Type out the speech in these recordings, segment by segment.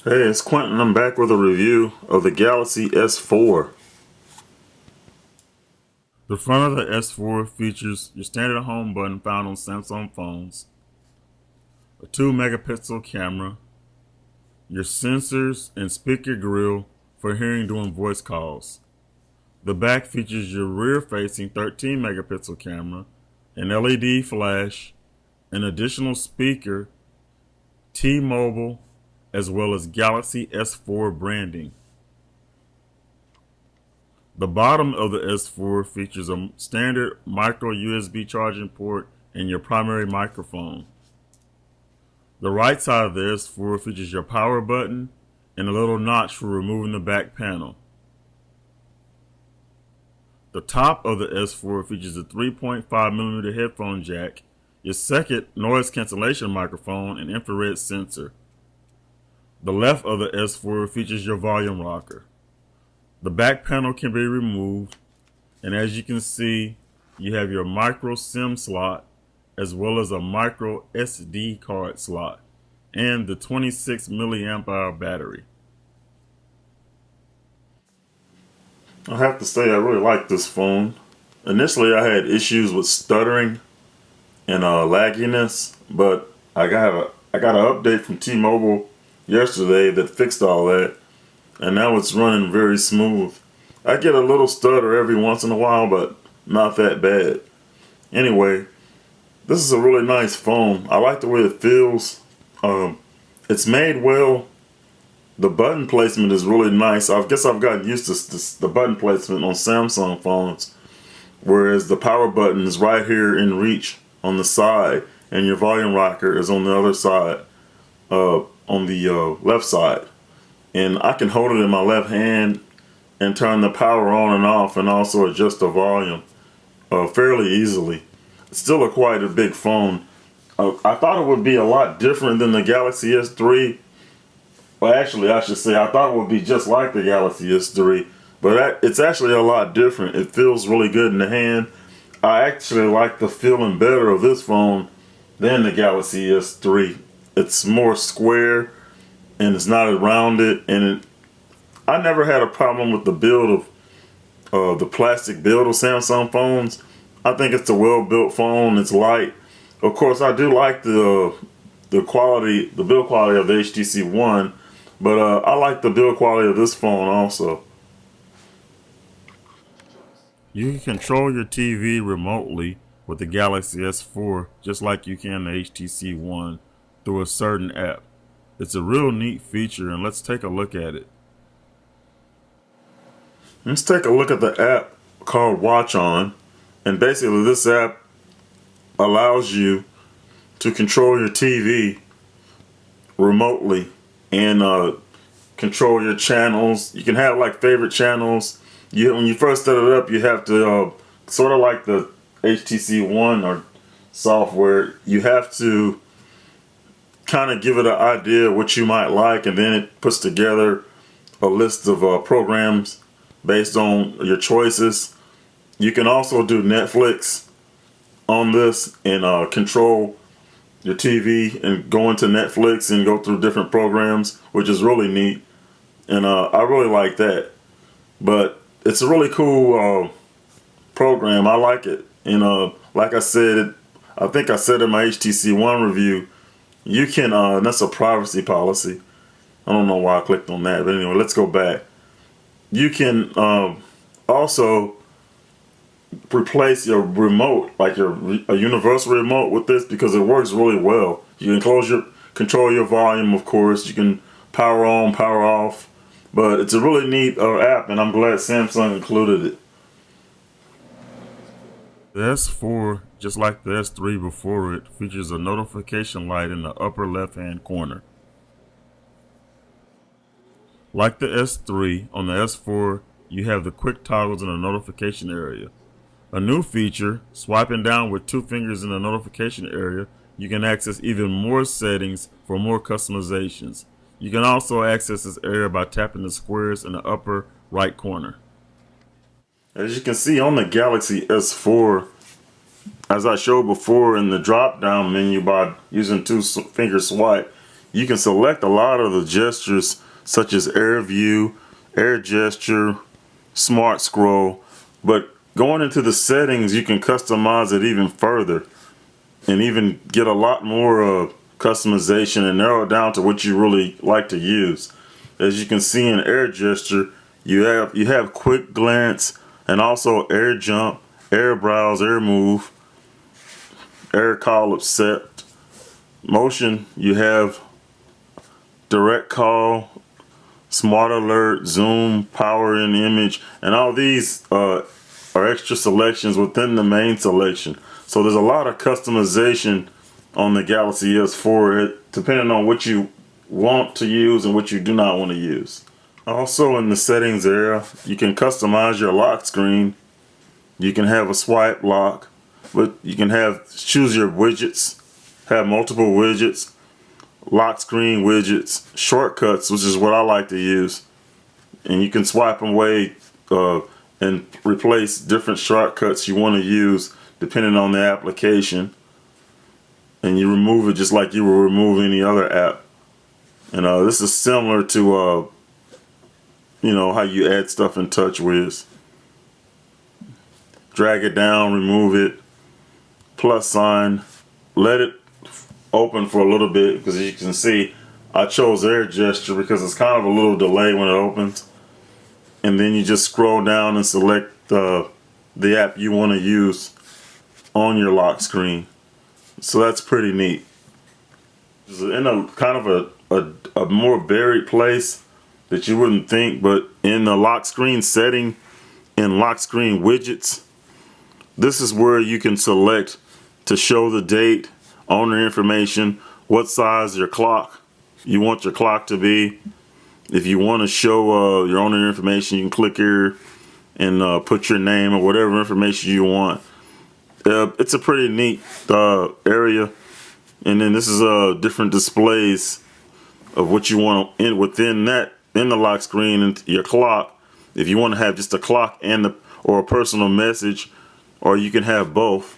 Hey, it's Quentin. I'm back with a review of the Galaxy S4. The front of the S4 features your standard home button found on Samsung phones, a 2 megapixel camera, your sensors and speaker grill for hearing during voice calls. The back features your rear-facing 13 megapixel camera, an LED flash, an additional speaker, T-Mobile, as well as Galaxy S4 branding. The bottom of the S4 features a standard micro USB charging port and your primary microphone. The right side of the S4 features your power button and a little notch for removing the back panel. The top of the S4 features a 3.5mm headphone jack, your second noise cancellation microphone, and infrared sensor. The left of the S4 features your volume rocker. The back panel can be removed, and as you can see, you have your micro SIM slot as well as a micro SD card slot and the 26 milliamp hour battery. I have to say I really like this phone. Initially I had issues with stuttering and lagginess, but I got an update from T-Mobile yesterday that fixed all that, and now it's running very smooth. I get a little stutter every once in a while, but not that bad. Anyway, this is a really nice phone. I like the way it feels. It's made well. The button placement is really nice. I guess I've gotten used to the button placement on Samsung phones, whereas the power button is right here in reach on the side, and your volume rocker is on the other side, on the left side. And I can hold it in my left hand and turn the power on and off, and also adjust the volume fairly easily. It's still quite a big phone. I thought it would be a lot different than the Galaxy S3. Well, actually, I should say I thought it would be just like the Galaxy S3, but it's actually a lot different. It feels really good in the hand. I actually like the feeling better of this phone than the Galaxy S3. It's more square, and it's not as rounded, and I never had a problem with the build of the plastic build of Samsung phones. I think it's a well-built phone. It's light. Of course, I do like the quality, the build quality of the HTC One, but I like the build quality of this phone also. You can control your TV remotely with the Galaxy S4 just like you can the HTC One through a certain app. It's a real neat feature, and let's take a look at it. Let's take a look at the app called Watch On, and basically this app allows you to control your TV remotely and control your channels. You can have like favorite channels. When you first set it up, you have to sort of like the HTC One or software, you have to kind of give it an idea of what you might like, and then it puts together a list of programs based on your choices. You can also do Netflix on this and control your TV and go into Netflix and go through different programs, which is really neat. And I really like that. But it's a really cool program. I like it. And like I said, I think I said in my HTC One review, you can, that's a privacy policy. I don't know why I clicked on that, but anyway, let's go back. You can also replace your remote, like a universal remote with this, because it works really well. You can control your volume, of course. You can power on, power off. But it's a really neat app, and I'm glad Samsung included it. The S4, just like the S3 before it, features a notification light in the upper left-hand corner. Like the S3, on the S4, you have the quick toggles in the notification area. A new feature, swiping down with 2 fingers in the notification area, you can access even more settings for more customizations. You can also access this area by tapping the squares in the upper right corner. As you can see on the Galaxy S4, as I showed before in the drop down menu by using 2 finger swipe, you can select a lot of the gestures such as air view, air gesture, smart scroll, but going into the settings, you can customize it even further and even get a lot more customization and narrow it down to what you really like to use. As you can see in air gesture, you have quick glance and also air jump, air browse, air move, air call accept. Motion, you have direct call, smart alert, zoom, power in image, and all these are extra selections within the main selection. So there's a lot of customization on the Galaxy S4 depending on what you want to use and what you do not want to use. Also in the settings area, you can customize your lock screen. You can have a swipe lock, but you can choose your widgets, have multiple widgets, lock screen widgets, shortcuts, which is what I like to use. And you can swipe away and replace different shortcuts you want to use depending on the application. And you remove it just like you would remove any other app. And this is similar to how you add stuff in TouchWiz. Drag it down, remove it, plus sign, let it open for a little bit, because as you can see, I chose air gesture because it's kind of a little delay when it opens. And then you just scroll down and select the app you want to use on your lock screen. So that's pretty neat. It's in a kind of a more varied place that you wouldn't think, but in the lock screen setting, in lock screen widgets, this is where you can select to show the date, owner information, what size your clock you want your clock to be. If you want to show your owner information, you can click here and put your name or whatever information you want. It's a pretty neat area. And then this is different displays of what you want within that, in the lock screen, and your clock. If you want to have just a clock and or a personal message, or you can have both.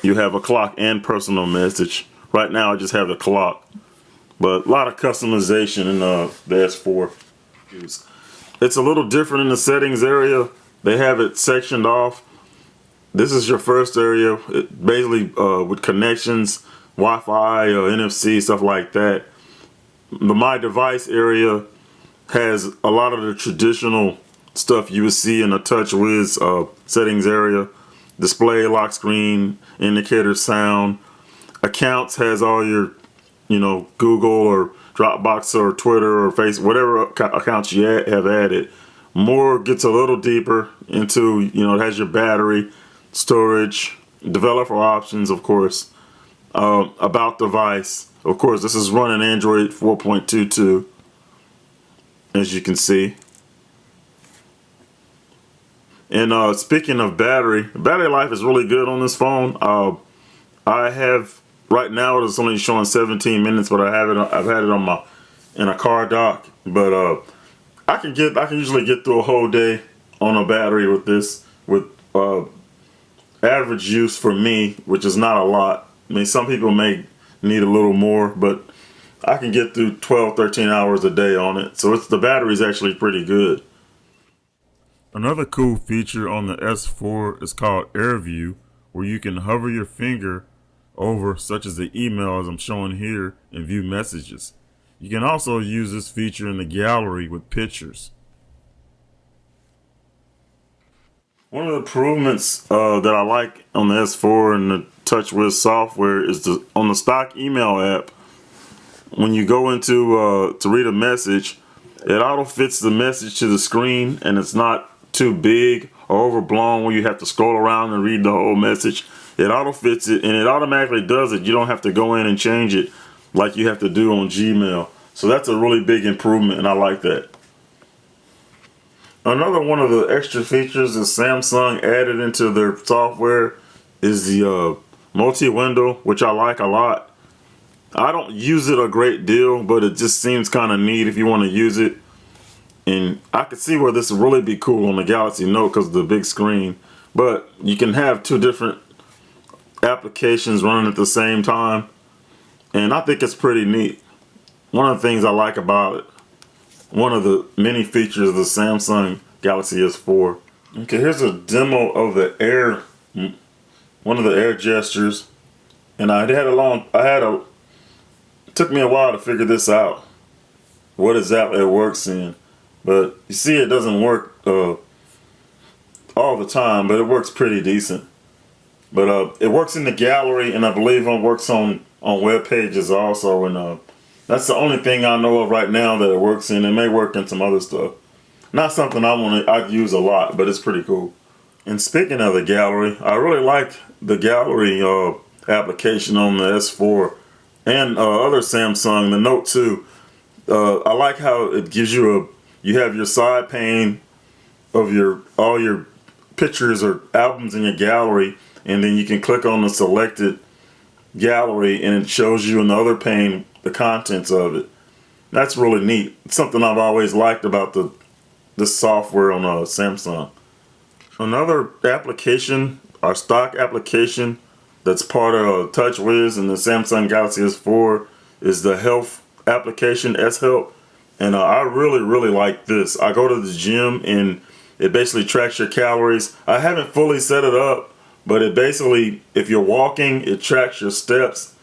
You have a clock and personal message. Right now I just have the clock, but a lot of customization in the S4. It's a little different in the settings area. They have it sectioned off. This is your first area, basically with connections, Wi-Fi, NFC, stuff like that. The My Device area has a lot of the traditional stuff you would see in the TouchWiz settings area. Display, lock screen, indicator, sound. Accounts has all your, Google or Dropbox or Twitter or Facebook, whatever accounts you have added. More gets a little deeper into, it has your battery, storage, developer options, of course, about device. Of course, this is running Android 4.22, as you can see. And speaking of battery life is really good on this phone. I have right now it's only showing 17 minutes, but I've had it on in a car dock. But I can usually get through a whole day on a battery with this, with average use for me, which is not a lot. I mean, some people may need a little more, but I can get through 12-13 hours a day on it. So the battery's actually pretty good. Another cool feature on the S4 is called Air View, where you can hover your finger over, such as the email as I'm showing here, and view messages. You can also use this feature in the gallery with pictures. One of the improvements that I like on the S4 and the TouchWiz software is on the stock email app. When you go into to read a message, it auto fits the message to the screen, and it's not too big or overblown where you have to scroll around and read the whole message. It auto fits it, and it automatically does it. You don't have to go in and change it like you have to do on Gmail. So that's a really big improvement, and I like that. Another one of the extra features that Samsung added into their software is the multi-window, which I like a lot. I don't use it a great deal, but it just seems kind of neat if you want to use it. And I could see where this would really be cool on the Galaxy Note because of the big screen. But you can have two different applications running at the same time, and I think it's pretty neat. one of the things I like about it, one of the many features of the Samsung Galaxy S4. Okay, here's a demo of the air, one of the air gestures. And it took me a while to figure this out, what exactly it works in. But you see it doesn't work all the time, but it works pretty decent. But it works in the gallery, and I believe it works on web pages also. And that's the only thing I know of right now that it works in. It may work in some other stuff. Not something I'd use a lot, but it's pretty cool. And speaking of the gallery, I really like the gallery application on the S4 and other Samsung, the Note 2. I like how it gives you have your side pane of all your pictures or albums in your gallery, and then you can click on the selected gallery and it shows you in the other pane the contents of it. That's really neat. It's something I've always liked about this software on Samsung. Another application, our stock application that's part of TouchWiz and the Samsung Galaxy S4 is the health application, S-Help. And I really like this. I go to the gym and it basically tracks your calories. I haven't fully set it up, but it basically, if you're walking, it tracks your steps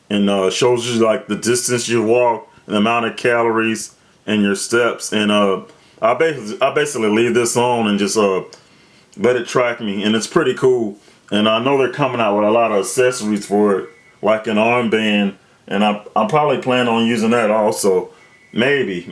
and shows you like the distance you walk, the amount of calories, and your steps. And I basically leave this on and just let it track me, and it's pretty cool. And I know they're coming out with a lot of accessories for it, like an armband, and I'm probably planning on using that also. Maybe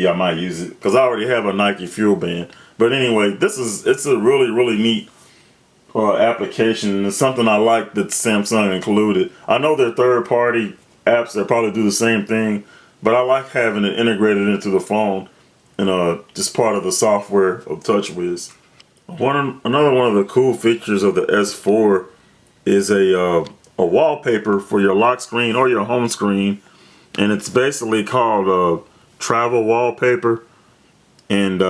I might use it because I already have a Nike Fuel Band. But anyway, it's a really neat application, and it's something I like that Samsung included. I know they're third-party apps that probably do the same thing, but I like having it integrated into the phone and just part of the software of TouchWiz. Another one of the cool features of the S4 is a wallpaper for your lock screen or your home screen, and it's basically called travel wallpaper. And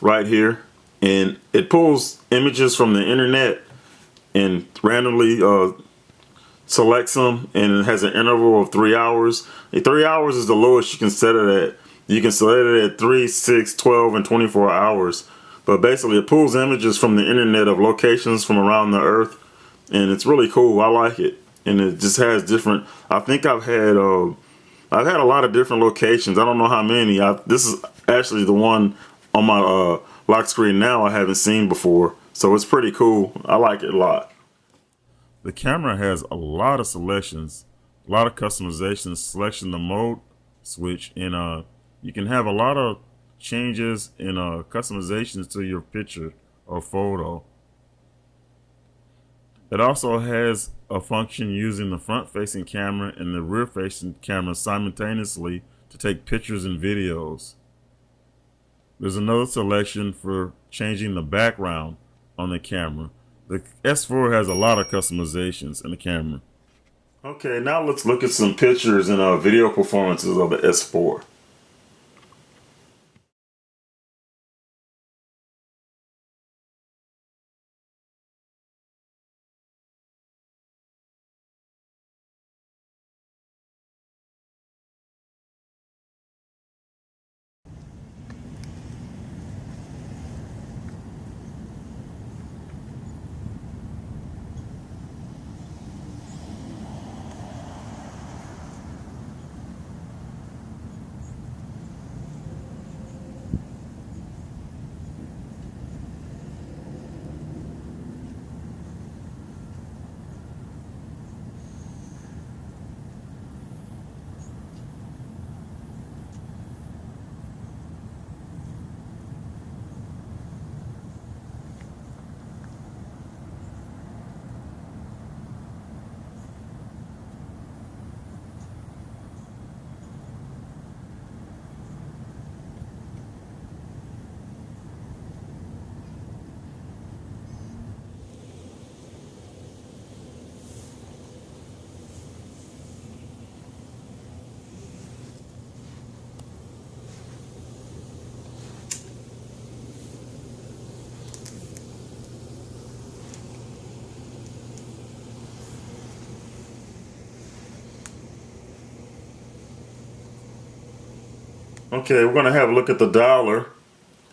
right here, and it pulls images from the internet and randomly selects them, and it has an interval of 3 hours. 3 hours is the lowest you can set it at. You can set it at 3, 6, 12, and 24 hours. But basically it pulls images from the internet of locations from around the earth, and it's really cool. I like it. And it just has different, I think I've had a lot of different locations. I don't know how many. This is actually the one on my lock screen now I haven't seen before. So it's pretty cool. I like it a lot. The camera has a lot of selections, a lot of customizations, selection the mode switch, and you can have a lot of changes and customizations to your picture or photo. It also has a function using the front-facing camera and the rear-facing camera simultaneously to take pictures and videos. There's another selection for changing the background on the camera. The S4 has a lot of customizations in the camera. Okay, now let's look at some pictures and video performances of the S4. Okay, we're going to have a look at the dialer.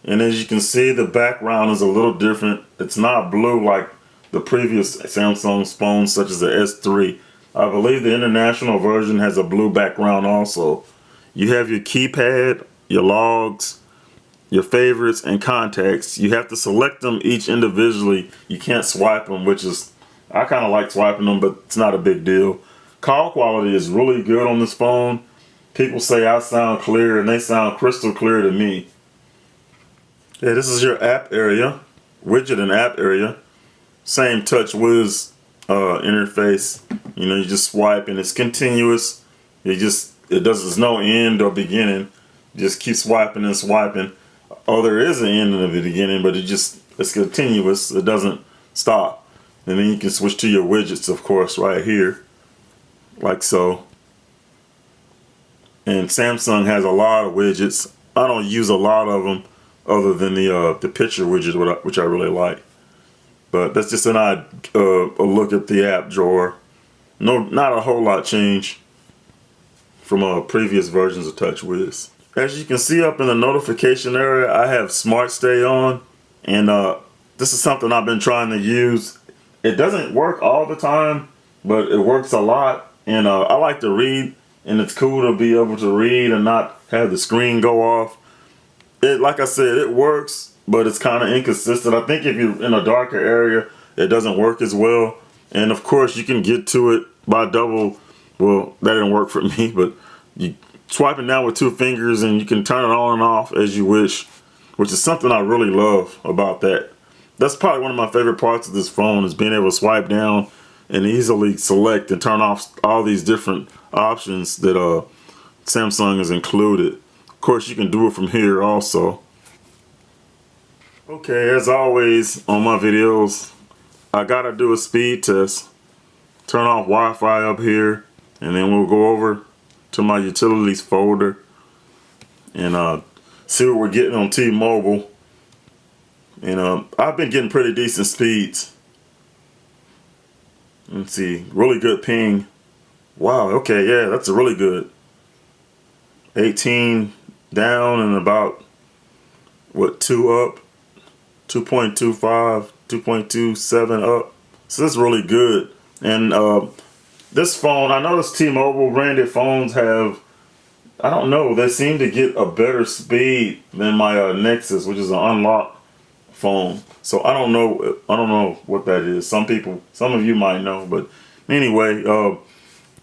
And as you can see, the background is a little different. It's not blue like the previous Samsung phones, such as the S3. I believe the international version has a blue background also. You have your keypad, your logs, your favorites, and contacts. You have to select them each individually. You can't swipe them, which is, I kind of like swiping them, but it's not a big deal. Call quality is really good on this phone. People say I sound clear, and they sound crystal clear to me. Yeah, this is your app area, widget and app area. Same TouchWiz interface. You know, you just swipe and it's continuous. There's no end or beginning. You just keep swiping and swiping. Oh, there is an end and a beginning, but it's continuous. It doesn't stop. And then you can switch to your widgets, of course, right here, like so. And Samsung has a lot of widgets. I don't use a lot of them, other than the picture widget, which I really like. But that's just a look at the app drawer. No, not a whole lot change from previous versions of TouchWiz. As you can see up in the notification area, I have Smart Stay on, and this is something I've been trying to use. It doesn't work all the time, but it works a lot, and I like to read, and it's cool to be able to read and not have the screen go off. Like I said, it works, but it's kind of inconsistent. I think if you're in a darker area, it doesn't work as well. And of course, you can get to it by well, that didn't work for me, but you swiping down with 2 fingers and you can turn it on and off as you wish, which is something I really love about that. That's probably one of my favorite parts of this phone, is being able to swipe down and easily select and turn off all these different options that Samsung has included. Of course, you can do it from here also. Okay, as always on my videos, I gotta do a speed test. Turn off Wi-Fi up here, and then we'll go over to my utilities folder and see what we're getting on T-Mobile. And I've been getting pretty decent speeds. Let's see, really good ping. Wow, okay, yeah, that's a really good. 18 down and about, what, 2 up, 2.25, 2.27 up. So that's really good. And this phone, I noticed T-Mobile branded phones have, I don't know, they seem to get a better speed than my Nexus, which is an unlocked phone. So I don't know what that is. Some of you might know, but anyway,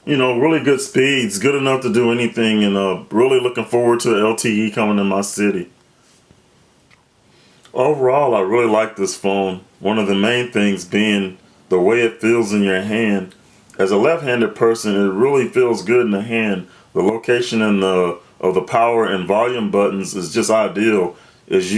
you know, really good speeds, good enough to do anything, and really looking forward to LTE coming in my city. Overall, I really like this phone. One of the main things being the way it feels in your hand. As a left-handed person, it really feels good in the hand. The location and of the power and volume buttons is just ideal, as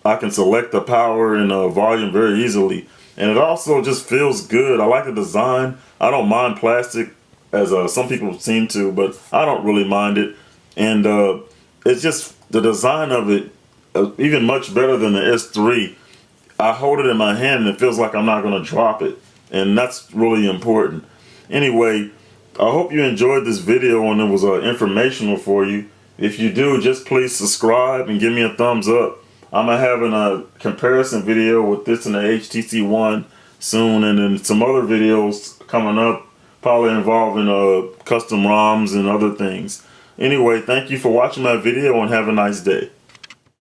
I can select the power and volume very easily. And it also just feels good. I like the design. I don't mind plastic, as some people seem to, but I don't really mind it. And it's just the design of it, even much better than the S3. I hold it in my hand and it feels like I'm not going to drop it. And that's really important. Anyway, I hope you enjoyed this video and it was informational for you. If you do, just please subscribe and give me a thumbs up. I'm having a comparison video with this and the HTC One soon, and then some other videos coming up, probably involving custom ROMs and other things. Anyway, thank you for watching my video and have a nice day.